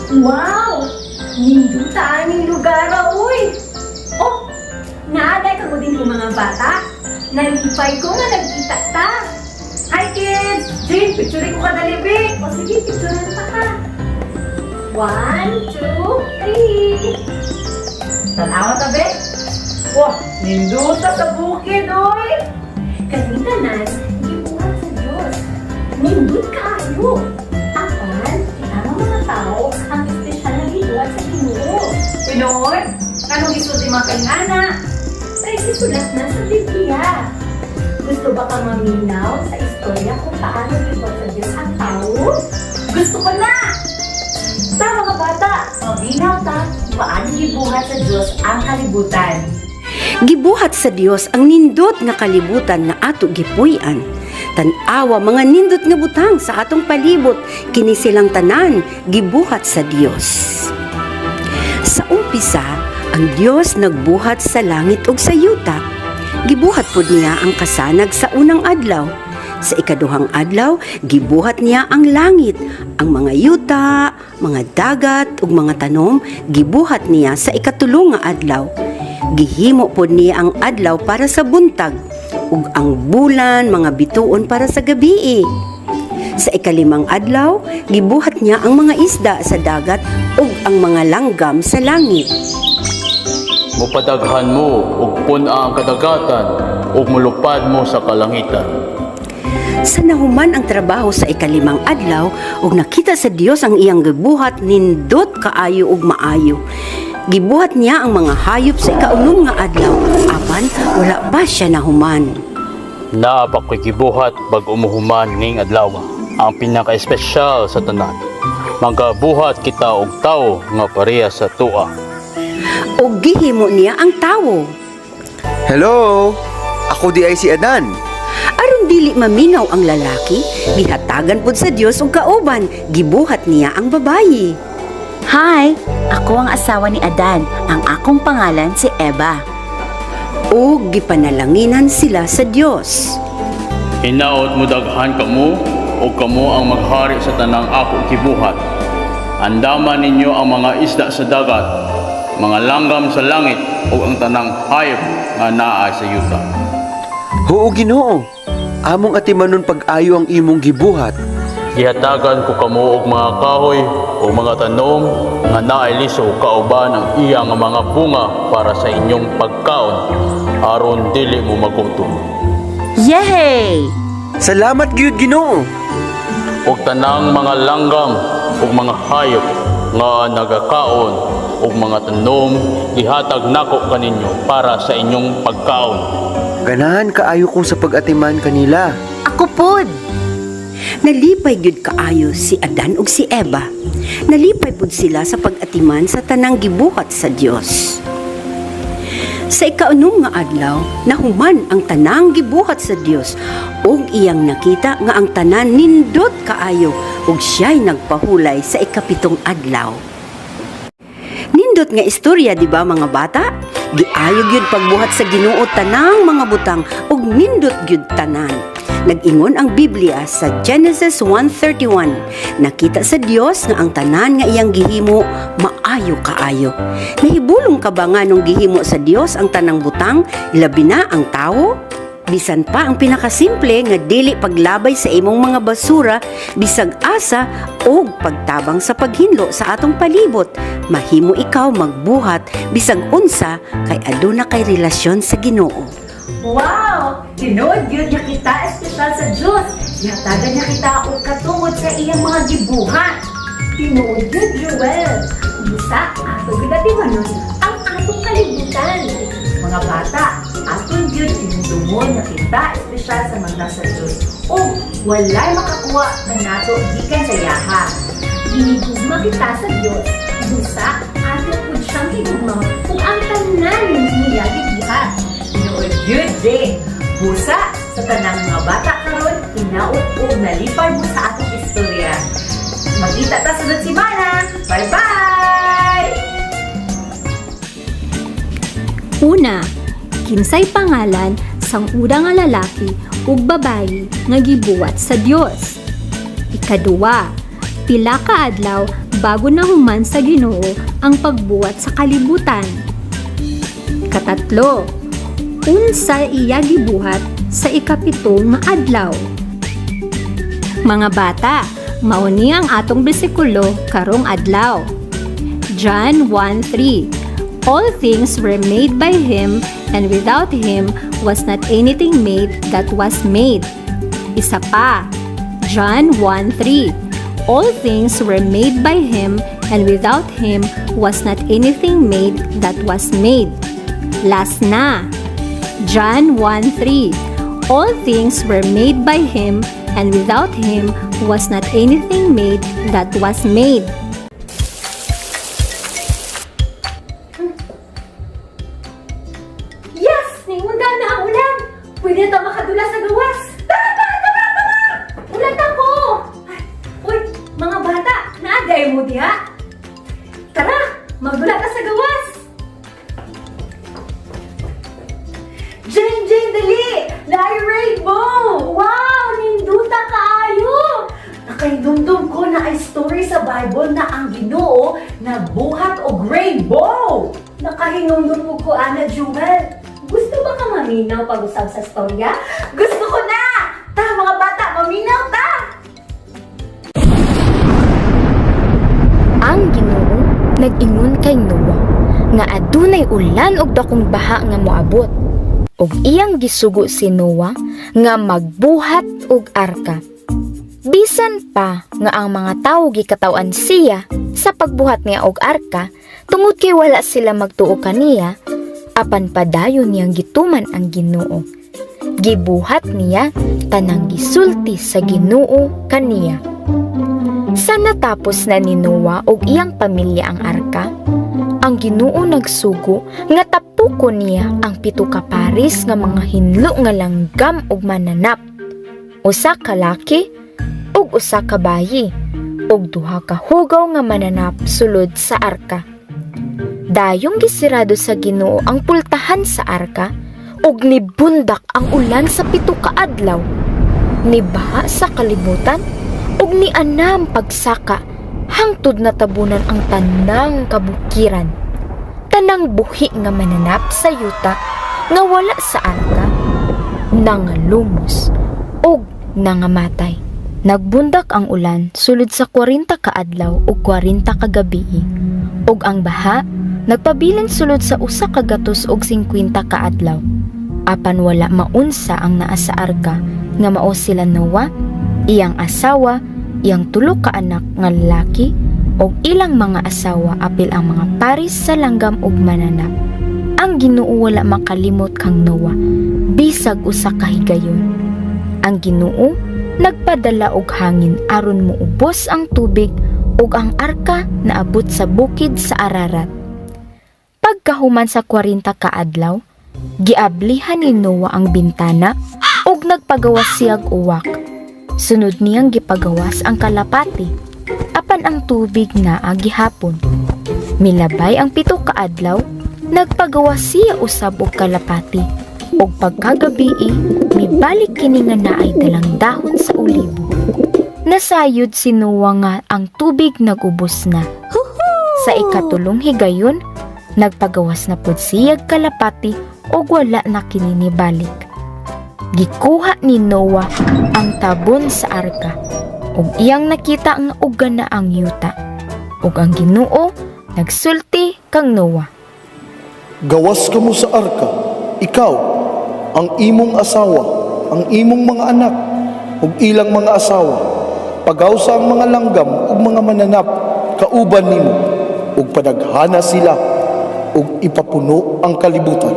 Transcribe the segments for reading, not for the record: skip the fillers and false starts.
Wow! Ninduta aming lugar, uy! Oh! Naaday ka mo din ko mga bata? Nalipay ko nga nagkita ta! Hi kids! Jane, picturein ko ka dali, be! O sige, picturein pa ka! 1, 2, 3 Tanawa ta, be! Wah! Ninduta sa bukid, uy! Kanina nan, gibuhat sa Diyos. Nindut kaayo! Apan, ang mga tao ang espesyal na gibuhat sa Ginoo. Pinoy, anong isulti mga kaingana? Ay, isulat na sa Biblia. Gusto ba kang maminaw sa istorya kung paano gibuhat sa Diyos ang tao? Gusto ko na! Tama mga bata, maminaw ta, paano gibuhat sa Diyos ang kalibutan. Gibuhat sa Dios ang nindot nga kalibutan nga ato gipuy-an. Tan-awa mga nindot nga butang sa atong palibot kini silang tanan gibuhat sa Dios. Sa umpisa, ang Dios nagbuhat sa langit ug sa yuta. Gibuhat pud niya ang kasanag sa unang adlaw. Sa ikaduhang adlaw, gibuhat niya ang langit, ang mga yuta, mga dagat ug mga tanom gibuhat niya sa ikatulo nga adlaw. Gihimo pod niya ang adlaw para sa buntag ug ang bulan mga bituon para sa gabii. Sa ikalimang adlaw, gibuhat niya ang mga isda sa dagat ug ang mga langgam sa langit. Mupadaghan mo ug pun-a ang kadagatan ug mulupad mo sa kalangitan. Sa nahuman ang trabaho sa ikalimang adlaw ug nakita sa Dios ang iyang gibuhat nindot kaayo ug maayo. Gibuhat niya ang mga hayop sa ikaunom nga adlaw, apan wala pa siya nahuman. Naapa ko'y gibuhat bag umuhuman ngayong adlaw, ang pinaka-espesyal sa tanan. Magabuhat kita og tawo nga pareha sa tua. O gihimo niya ang tawo. Hello! Ako di ay si Adan. Aron dili maminaw ang lalaki, gihatagan pud sa Dios og kauban, gibuhat niya ang babayi. Hi! Ako ang asawa ni Adan. Ang akong pangalan si Eva. O gipanalanginan sila sa Dios. Hinaot mo daghan kamo o kamo ang maghari sa tanang ako gibuhat. Andaman ninyo ang mga isda sa dagat, mga langgam sa langit o ang tanang hayop nga naa sa yuta. Oo, Ginoo. Among atimanon pag-ayo ang imong gibuhat. Gihatagan ko kamo og mga kahoy o mga tanom nga naay liso kauban ang iyang mga bunga para sa inyong pagkaon aron dili mo magutom. Yay! Salamat gyud, Ginoo. Og tanang mga langgam ug mga hayop nga nagakaon ug mga tanom gihatag nako kaninyo para sa inyong pagkaon. Ganahan kaayo kong sa pag-atiman kanila. Ako pod! Nalipay gyud kaayo si Adan ug si Eva. Nalipay pud sila sa pag-atiman sa tanang gibuhat sa Dios. Sa ikaunom nga adlaw, nahuman ang tanang gibuhat sa Dios ug iyang nakita nga ang tanan nindot kaayo ug siya'y nagpahulay sa ikapitong adlaw. Nindot nga istorya, di ba mga bata? Giayo gyud pagbuhat sa Ginoo tanang mga butang ug nindot gyud tanan. Nag-ingon ang Biblia sa Genesis 1:31. Nakita sa Dios nga ang tanan nga iyang gihimo maayo kaayo. Nahibulong ka ba nga nung gihimo sa Dios ang tanang butang, labi na ang tawo? Bisan pa ang pinakasimple nga dili paglabay sa imong mga basura, bisag asa o pagtabang sa paghinlo sa atong palibot, mahimo ikaw magbuhat bisag unsa kay aduna kay relasyon sa Ginoo. Wow! Tinood yun niya kita espesyal sa Diyos. Yatagan niya kita o katungod sa iyang mga gibuhat. Tinood yun, Joel. Busa, ato gidatimanon ang atong kalibutan. Mga bata, atong yun tinudumon na kita espesyal sa mga sa Diyos. O walay makakuha na nato gikan sa yaha. Ginigugma kita sa Diyos. Busa, ato po siyang higugma kung ang tanan niya gibuhat. Tinood yun, Jay. Busa, sa tanang mga bata karon, hinaot o nalipay mo sa atong istorya. Magkita ta sunod simana. Bye-bye! Una, kinsay pangalan sang udang nga lalaki ug babayi nga gibuhat sa Dios. Ikaduwa, pila ka adlaw bago na human sa Ginoo ang pagbuhat sa kalibutan. Katatlo, unsa iya gibuhat sa ikapito nga adlaw. Mga bata, mao ni ang atong bersikulo karong adlaw. John 1:3. All things were made by him, and without him was not anything made that was made. Isa pa, John 1:3. All things were made by him, and without him was not anything made that was made. Last na, John 1:3. All things were made by him, and without him was not anything made that was made. Yes! Ningunda na ang ulan! Pwede ito makadula sa gawas! Tara! Ulan ako! Ay, uy, mga bata, naaday mo diha? Tara, magdula ka sa gawas! Jane, dali! Dahil rainbow! Wow! Ninduta kaayo! Nakaindumdum ko na ay story sa Bible na ang Ginoo nagbuhat og rainbow! Nakahinumdum ko, Ana Jewel. Gusto ba ka maminaw pag-usap sa storya? Gusto ko na! Ta, mga bata, maminaw ta! Ang Ginoo nag-ingon kay Noah nga adunay ulan og dakong baha nga moabot. Og iyang gisugo si Noah nga magbuhat og arka. Bisan pa nga ang mga tawo gikatawan siya sa pagbuhat niya og arka tungod kay wala sila magtuo kaniya, apan padayon niyang gituman ang Ginoo. Gibuhat niya tanang gisulti sa Ginoo kaniya. Sa natapos na ni Noah og iyang pamilya ang arka, ang Ginoo nagsugo nga tapukon niya ang 7 ka paris nga mga hinlo nga langgam ug mananap, 1 ka laki ug 1 ka bayi, ug 2 ka hugaw nga mananap sulod sa arka. Dayong gisirado sa Ginoo ang pultahan sa arka ug nibundak ang ulan sa 7 ka adlaw. Nibaha sa kalibutan ug nianam pagsaka hangtod natabunan ang tanang kabukiran. Tanang buhi nga mananap sa yuta nga wala sa arka nangalumos ug nangamatay. Nagbundak ang ulan sulod sa 40 ka adlaw ug 40 ka gabi, ug ang baha nagpabilin sulod sa 1 ka gatos ug 50 ka adlaw. Apan wala maunsa ang naa sa arka nga mao sila Noah, iyang asawa, iyang 3 ka anak nga lalaki ug ilang mga asawa apil ang mga paris sa langgam ug mananap. Ang Ginoo wala makalimot kang Noah bisag usa ka higayon. Ang Ginoo nagpadala og hangin aron muubos ang tubig ug ang arka naabot sa bukid sa Ararat. Pagkahuman sa 40 ka adlaw, giablihan ni Noah ang bintana ug nagpagawas siyag uwak. Sunod niyang gipagawas ang kalapati, apan ang tubig naa gihapon. Milabay ang 7 ka adlaw, nagpagawas siya usab og kalapati, ug pagkagabi mibalik kini nga naay dalang dahon sa olibo. Nasayod si Noah nga ang tubig nagubos na. Sa ikatulong higayon, nagpagawas na pud siyag kalapati ug wala na kini nibalik. Gikuha ni Noah ang tabon sa arka ug iyang nakita nga uga na ang yuta. Ug ang Ginoo nagsulti kang Noah. Gawas ka mo sa arka, ikaw, ang imong asawa, ang imong mga anak, ug ilang mga asawa, pagawsa ang mga langgam ug mga mananap, kauban nimo, ug padaghana sila, ug ipapuno ang kalibutan.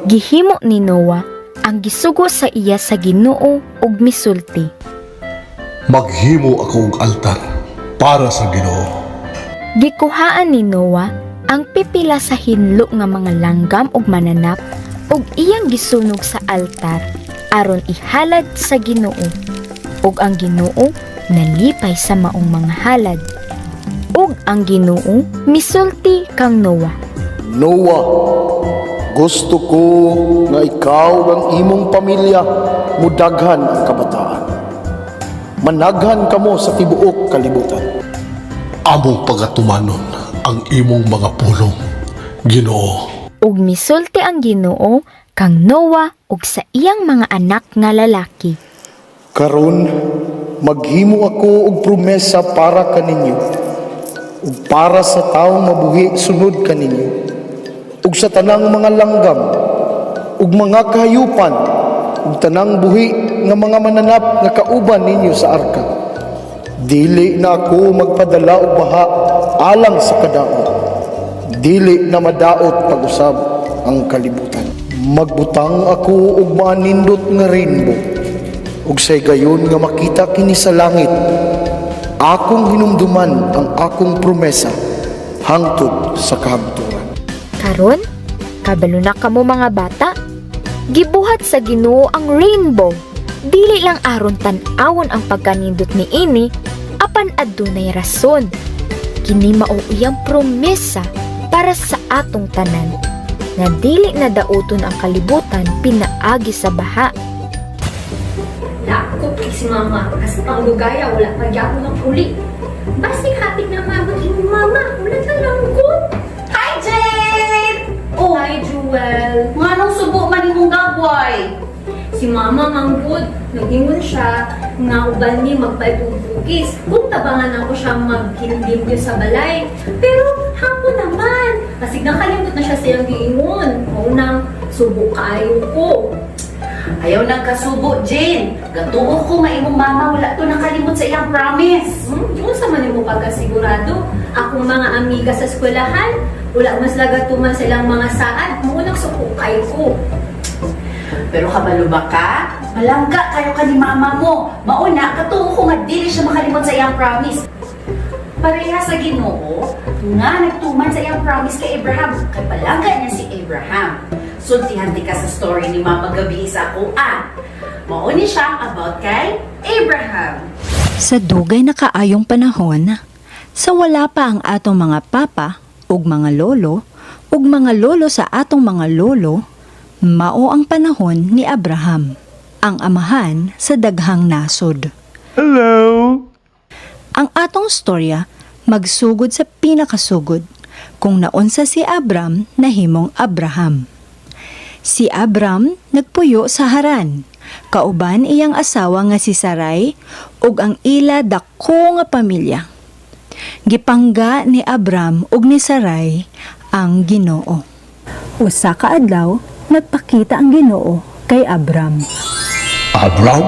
Gihimo ni Noah ang gisugo sa iya sa Ginoo ug misulti. Maghimo ako og altar para sa Ginoo. Gikuhaan ni Noah ang pipila sa hinlo nga mga langgam ug mananap ug iyang gisunog sa altar aron ihalad sa Ginoo. Ug ang Ginoo nalipay sa maong mga halad. Ug ang Ginoo misulti kang Noah. Noah, gusto ko nga ikaw ang imong pamilya mudaghan ang kabataan. Managhan kamo sa tibuok kalibutan. among pagatumanon ang imong mga pulong, Ginoo. Ug misulti ang Ginoo kang Noah ug sa iyang mga anak nga lalaki. Karon, maghimo ako og promesa para kaninyo, ug para sa taong mabuhi sunod kaninyo, ug sa tanang mga langgam, ug mga kahayupan, ug tanang buhi nga mga mananap nga kauban ninyo sa arka. Dili na ako magpadala og baha alang sa kadaot. Dili na madaot pag-usab ang kalibutan. Magbutang ako og manindot nga rainbow, ug say gayon nga makita kini sa langit. Akong hinumduman ang akong promesa hangtod sa kahagturan. Karon, kabalo na kamo mga bata. Gibuhat sa Ginoo ang rainbow. Dili lang aron tan-awon ang pagkanindot ni ini, apan adunay rason. Kini mao iyang promesa para sa atong tanan, nga dili na dauton ang kalibutan pinaagi sa baha. Nakukupig si mama, kasi pang lugaya, wala pa gyapon ng uli. Basig hatik na mabot yung mama, wala ka lang ko. Hi, Jade! Oh, hi, Jewel. Nga nung subo man imong gagway. Si mama manggod, nagingon siya, nga uban ni magpaipugpugis. Kung tabangan ako siya maghindim sa balay. Pero hapon naman, kasi nakalimot na siya siyang giingon. Maunang subo kaayo ko. Ayaw nang kasubo, Jane. Gatuo ko nga imong mama wala to nakalimot sa iyang promise. Yung sa man mo pagkasigurado, akong mga amiga sa eskwelahan, wala mas lagatuman sa ilang mga saad, maunang sukukay ko. Pero kabalo ba ka? Malangga kayo ka ni mama mo. Mauna, katuo ko nga dili siya makalimot sa iyang promise. Pareha sa Ginoo, nga nagtuman sa iyang promise kay Abraham. Kay palangga niya si Abraham. Sultihan di ka sa story ni Mama Gabi sa ako, mauni siya about kay Abraham. Sa dugay na kaayong panahon, sa wala pa ang atong mga papa ug mga lolo ug mga lolo sa atong mga lolo, mao ang panahon ni Abraham, ang amahan sa daghang nasod. Hello! Ang atong storya magsugod sa pinakasugod kung naunsa si Abram nahimong Abraham. Si Abram nagpuyo sa Haran, kauban iyang asawa nga si Sarai ug ang ila dako nga pamilya. Gipangga ni Abram ug ni Sarai ang Ginoo. Usa ka adlaw nagpakita ang Ginoo kay Abram. Abram,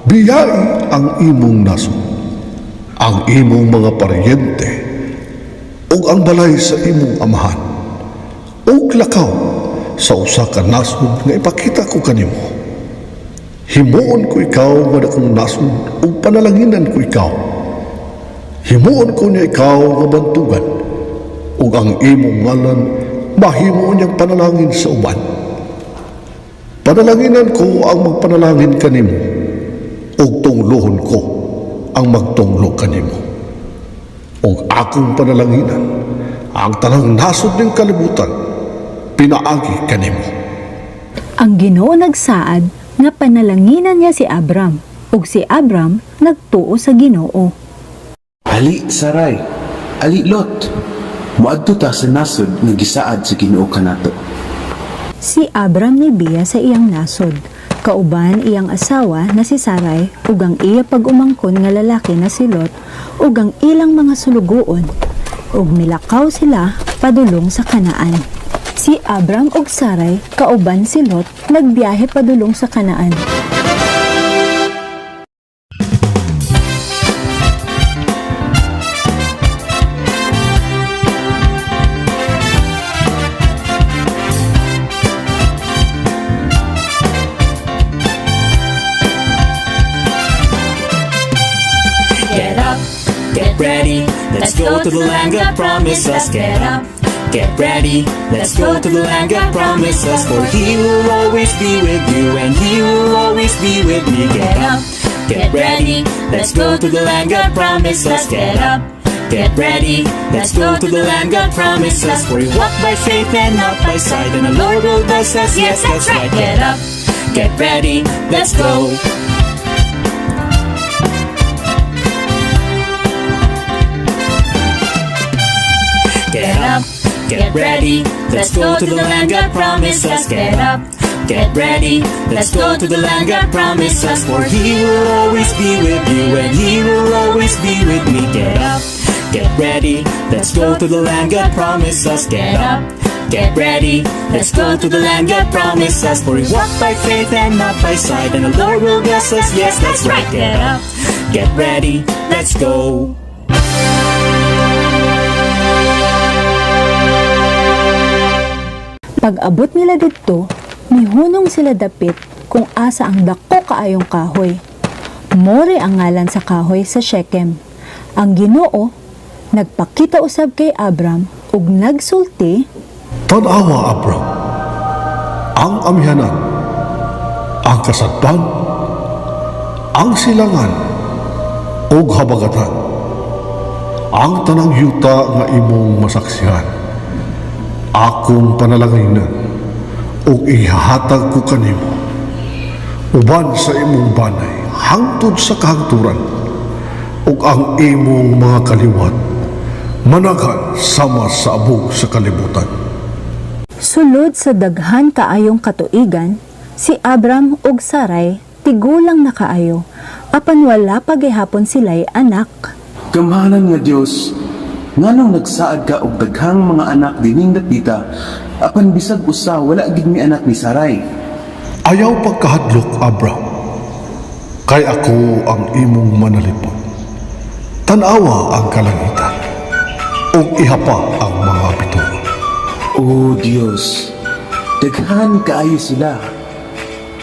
biyai ang imong nasod, ang imong mga paryente, ug ang balay sa imong amahan, ug lakaw sa usa ka nasod nga ipakita ko kanimo. Himuon ko ikaw nga dakong nasod ug panalanginan ko ikaw. Himuon ko niya ikaw nga bantugan, ug ang imong ngalan mahimo niyang panalangin sa uban. Panalanginan ko ang magpanalangin kanimo, ug tunglohon ko ang magtunglo kanimo. Ug akong panalanginan ang tanang nasod ng kalibutan pinaagi kanimo. Ang Ginoo nagsaad nga panalanginan niya si Abram ug si Abram nagtuo sa Ginoo. Ali, Saray. Ali, Lot. Muadto ta sa nasod nga gisaad sa Ginoo kanato. Si Abram nibiya sa iyang nasod, kauban iyang asawa na si Sarai ug ang iya pag-umangkon nga lalaki na si Lot ug ang ilang mga sulugoon, ug milakaw sila padulong sa Kanaan. Si Abram ug Sarai kauban si Lot nagbiyahe padulong sa Kanaan. Ready, let's go to the land God promised us. Get up, get ready, let's go to the land God promised us. For He will always be with you, and He will always be with me. Get up, get ready, let's go to the land God promised us. Get up, get ready, let's go to the land God promised us. For we walk by faith and not by sight, and the Lord will bless us. Yes, that's right. Get up, get ready, let's go. Get ready, let's go to the land God promised us. Get up, get ready, let's go to the land God promised us. For He will always be with you and He will always be with me. Get up, get ready, let's go to the land God promised us. Get up, get ready, let's go to the land God promised us. For we walk by faith and not by sight, and the Lord will bless us. Yes, that's right. Get up, get ready, let's go. Pag-abot nila dito, mihunong sila dapit kung asa ang dako kaayong kahoy. More ang ngalan sa kahoy sa Shechem. Ang Ginoo nagpakita usab kay Abram ug nagsulti, Tanawa, Abram, ang amihanan, ang kasadpan, ang silangan, o habagatan, ang tanang yuta nga imong masaksihan, akong panalangainan, o ihahatag ko kanimo, uban sa imong banay, hangtod sa kahangturan, o ang imong mga kaliwat, managan sama sa abog sa kalibutan. sulod sa daghan kaayong katuigan, si Abram ug Sarai tigulang na kaayo, apan wala pa gihapon sila'y anak. Kamahanan nga Dios, nganong nagsaad ka og daghang mga anak dining dapita, apan bisag usa wala gid mi anak ni Sarai. Ayaw pagkahadlok, Abram, kay ako ang imong manalipod. Tanawa ang kalangitan, o ihapa ang mga bituon. O Dios, daghan kaayo sila.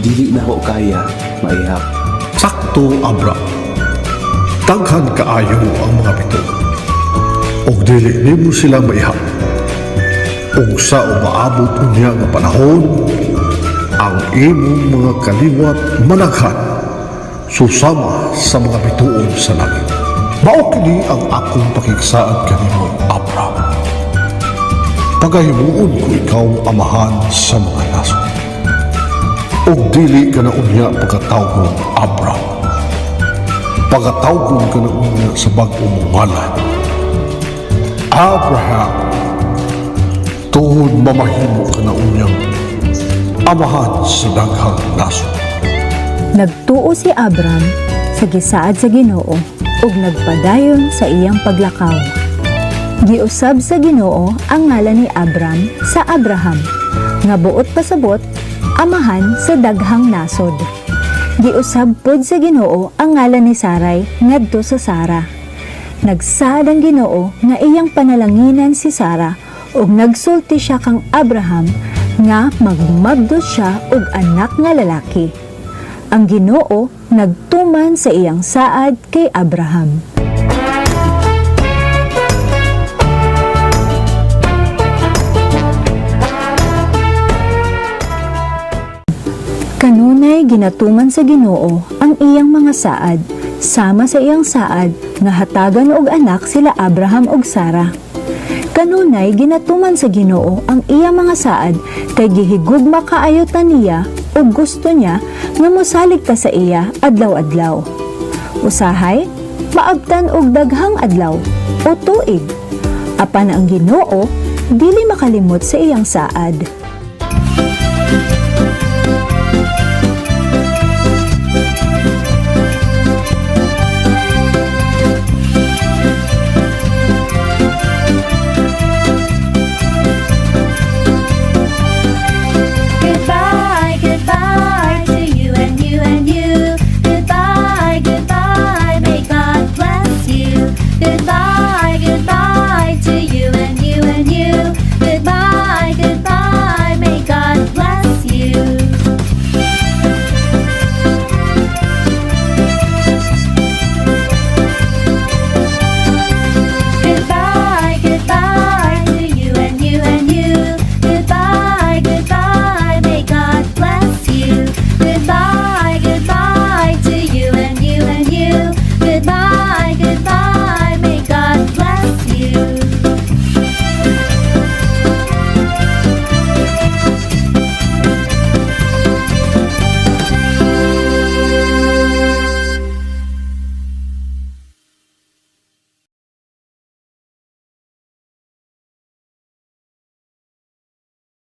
Dili na ko kaya maihap. Sakto, Abram, daghan kaayo ang mga bituon, o dili nimo sila maihap. O sa umaabot unya nga panahon, ang imong mga kaliwat managhan susama sa mga bituon sa langit. Mao kini ang akong pakigsaad kanimo, Abram. Pagahimuon ko ikaw amahan sa mga nasod. O dili ka na unya pagkatawgon, Abram. Pagkatawgon ka na unya sa bag-ong ngalan, Abraham. Tuhod mamahimo ka na unyang amahan sa daghang nasod. Nagtuo si Abram sa gisaad sa Ginoo ug nagpadayon sa iyang paglakaw. Giusab sa Ginoo ang ngalan ni Abram sa Abraham, nga buot pasabot amahan sa daghang nasod. Giusab pod sa Ginoo ang ngalan ni Sarai ngadto sa Sara. Nagsaad ang Ginoo nga iyang panalanginan si Sara ug nagsulti siya kang Abraham nga magmabdos siya og anak nga lalaki. Ang Ginoo nagtuman sa iyang saad kay Abraham. Kanunay ginatuman sa Ginoo ang iyang mga saad, sama sa iyang saad nga hatagan og anak sila Abraham ug Sara. Kanunay ginatuman sa Ginoo ang iyang mga saad kay gihigugma kaayo ta niya ug gusto niya nga mosalig ta sa iya adlaw-adlaw. Usahay, maabtan og daghang adlaw o tuig. Apan ang Ginoo dili makalimot sa iyang saad.